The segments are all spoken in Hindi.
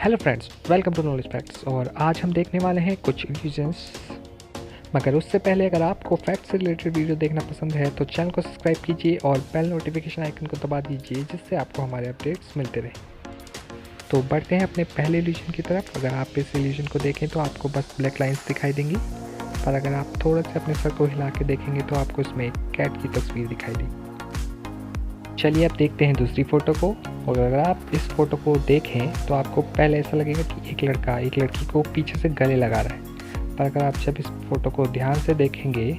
Hello friends, welcome to knowledge facts. और आज हम देखने वाले हैं कुछ इल्यूजन्स। मगर उससे पहले अगर आपको फैक्ट से रिलेटेड वीडियो देखना पसंद है तो चैनल को सब्सक्राइब कीजिए और बेल नोटिफिकेशन आइकन को दबा दीजिए, जिससे आपको हमारे अपडेट्स मिलते रहें। तो बढ़ते हैं अपने पहले इल्यूजन की तरफ। अगर आप इस इल्यूजन को देखें तो आपको बस ब्लैक लाइन्स दिखाई देंगी, पर अगर आप थोड़ा सा अपने सर को हिला के देखेंगे तो आपको इसमें एक कैट की तस्वीर दिखाई देगी। चलिए अब देखते हैं दूसरी फ़ोटो को। और अगर आप इस फ़ोटो को देखें तो आपको पहले ऐसा लगेगा कि एक लड़का एक लड़की को पीछे से गले लगा रहा है, पर अगर आप जब इस फ़ोटो को ध्यान से देखेंगे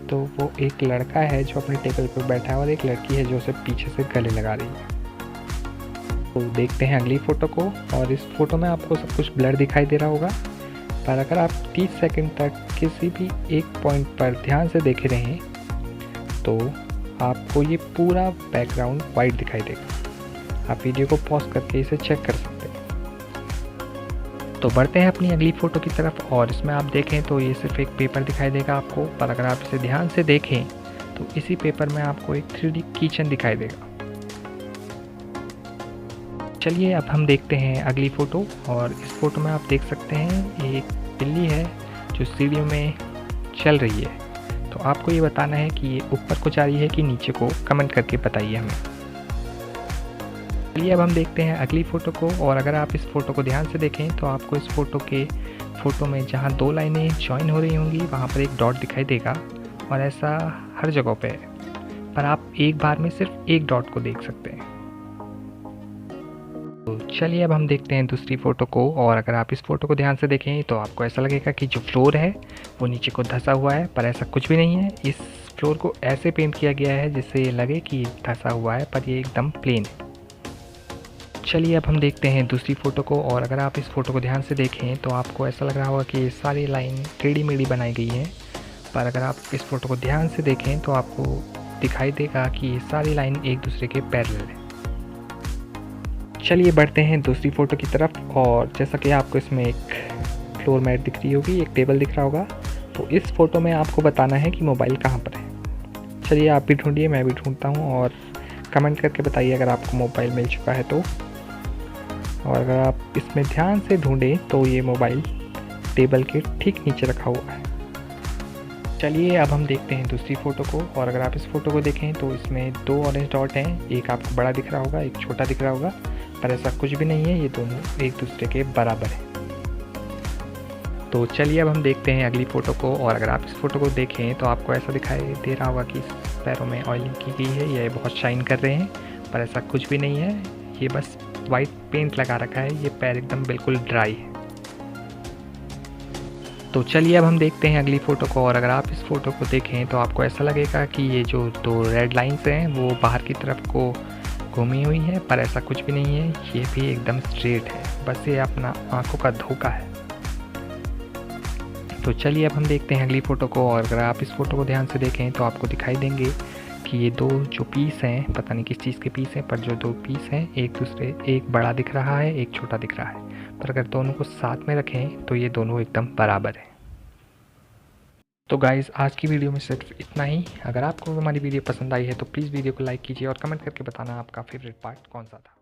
तो वो एक लड़का है जो अपने टेबल पर बैठा है और एक लड़की है जो उसे पीछे से गले लगा रही है। तो देखते हैं अगली फ़ोटो को। और इस फ़ोटो में आपको सब कुछ ब्लर दिखाई दे रहा होगा, पर अगर आप 30 सेकंड तक किसी भी एक पॉइंट पर ध्यान से देखे रहें तो आपको ये पूरा बैकग्राउंड वाइट दिखाई देगा। आप वीडियो को पॉज करके इसे चेक कर सकते हैं। तो बढ़ते हैं अपनी अगली फ़ोटो की तरफ। और इसमें आप देखें तो ये सिर्फ एक पेपर दिखाई देगा आपको, पर अगर आप इसे ध्यान से देखें तो इसी पेपर में आपको एक 3D किचन दिखाई देगा। चलिए अब हम देखते हैं अगली फ़ोटो। और इस फ़ोटो में आप देख सकते हैं एक बिल्ली है जो सीढ़ियों में चल रही है। तो आपको ये बताना है कि ये ऊपर को जा रही है कि नीचे को, कमेंट करके बताइए हमें। चलिए अब हम देखते हैं अगली फ़ोटो को। और अगर आप इस फ़ोटो को ध्यान से देखें तो आपको इस फ़ोटो में जहाँ दो लाइनें ज्वाइन हो रही होंगी वहाँ पर एक डॉट दिखाई देगा, और ऐसा हर जगह पे है, पर आप एक बार में सिर्फ एक डॉट को देख सकते हैं। तो चलिए अब हम देखते हैं दूसरी फ़ोटो को। और अगर आप इस फ़ोटो को ध्यान से देखें तो आपको ऐसा लगेगा कि जो फ्लोर है वो नीचे को धंसा हुआ है, पर ऐसा कुछ भी नहीं है। इस फ्लोर को ऐसे पेंट किया गया है जिससे ये लगे कि धंसा हुआ है, पर ये एकदम प्लेन है। चलिए अब हम देखते हैं दूसरी फ़ोटो को। और अगर आप इस फ़ोटो को ध्यान से देखें तो आपको ऐसा लग रहा होगा कि ये सारी लाइन टेढ़ी मेढ़ी बनाई गई है, पर अगर आप इस फ़ोटो को ध्यान से देखें तो आपको दिखाई देगा कि ये सारी लाइन एक दूसरे के पैरेलल है। चलिए बढ़ते हैं दूसरी फ़ोटो की तरफ। और जैसा कि आपको इसमें एक फ्लोर मैट दिख रही होगी, एक टेबल दिख रहा होगा, तो इस फ़ोटो में आपको बताना है कि मोबाइल कहाँ पर है। चलिए आप भी ढूंढिए, मैं भी ढूंढता हूँ, और कमेंट करके बताइए अगर आपको मोबाइल मिल चुका है तो। और अगर आप इसमें ध्यान से ढूंढें तो ये मोबाइल टेबल के ठीक नीचे रखा हुआ है। चलिए अब हम देखते हैं दूसरी फ़ोटो को। और अगर आप इस फ़ोटो को देखें तो इसमें दो ऑरेंज डॉट हैं, एक आपको बड़ा दिख रहा होगा, एक छोटा दिख रहा होगा, पर ऐसा कुछ भी नहीं है, ये दोनों एक दूसरे के बराबर हैं। तो चलिए अब हम देखते हैं अगली फ़ोटो को। और अगर आप इस फ़ोटो को देखें तो आपको ऐसा दिखाई दे रहा होगा कि पैरों में ऑयलिंग की गई है, ये बहुत शाइन कर रहे हैं, पर ऐसा कुछ भी नहीं है, ये बस वाइट पेंट लगा रखा है, ये पैर एकदम बिल्कुल ड्राई है। तो चलिए अब हम देखते हैं अगली फ़ोटो को। और अगर आप इस फ़ोटो को देखें तो आपको ऐसा लगेगा कि ये जो दो रेड लाइंस हैं वो बाहर की तरफ को घूमी हुई है, पर ऐसा कुछ भी नहीं है, ये भी एकदम स्ट्रेट है, बस ये अपना आंखों का धोखा है। तो चलिए अब हम देखते हैं अगली फ़ोटो को। और अगर आप इस फ़ोटो को ध्यान से देखें तो आपको दिखाई देंगे कि ये दो जो पीस हैं, पता नहीं किस चीज़ के पीस हैं, पर जो दो पीस हैं एक बड़ा दिख रहा है, एक छोटा दिख रहा है, पर अगर दोनों को साथ में रखें तो ये दोनों एकदम बराबर हैं। तो गाइज़ आज की वीडियो में सिर्फ इतना ही। अगर आपको हमारी वीडियो पसंद आई है तो प्लीज़ वीडियो को लाइक कीजिए और कमेंट करके बताना आपका फेवरेट पार्ट कौन सा था।